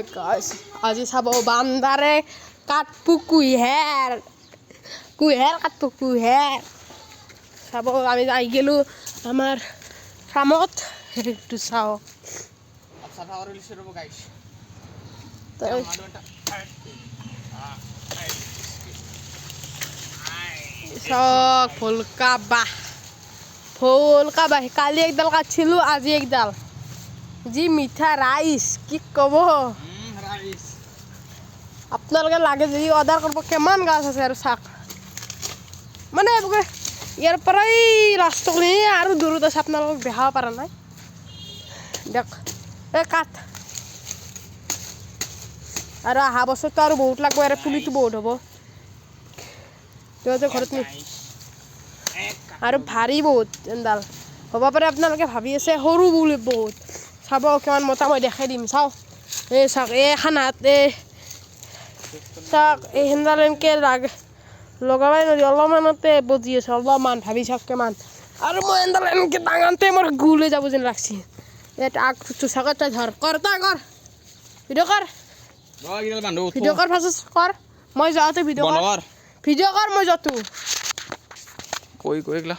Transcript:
guys আজি চাব বান্দাৰে কাটপু কুইহেৰ কাটপু কুইহেৰ চাব আমি আহি গেলো আমাৰ ফাৰ্মত একটু চাও আচ্ছা খাওয়ার লিস্ট রব গাইস চাওক ফুলকা কালি একডাল কাটছিলো আজি একডাল যি মিঠা রাইস কি কব রাইস আপোনালোকে লাগে যদি অর্ডার করব কেমন গাছ আছে আর চাক মানে ইয়াৰ পৰাই ৰাস্তাখিনি আৰু দূৰত আছে আপোনালোকক দেখাব পৰা নাই দেখ এই কাঠ আৰু অহা বছৰটো আৰু বহুত লাগব আৰু পুলিটো বহুত হ'ব তেওঁ ঘৰত নি আৰু ভাৰী বহুত এডাল হ'ব পাৰে আপোনালোকে ভাবি আছে সৰু বুলি বহুত চাব কিমান মোটা মই দেখাই দিম চাও এই চাওক এই খানাত চাওক এই হেনডাল এনেকৈ লগাবাই নদী অলপমানতে বজি আছে অলপমান ভাবি চাওক কিমান আৰু মই এডাল এনেকৈ ডাঙৰতে মোৰ গুলৈ যাব যেন লাগছি ইয়াত আগটো চাকত তই ধৰ কৰ তই কৰ ভিডিঅ' কৰ ফাৰ্ষ্ট কৰ মই যাওঁতে ভিডিঅ' কৰ মই যাওঁতো কৈ গলা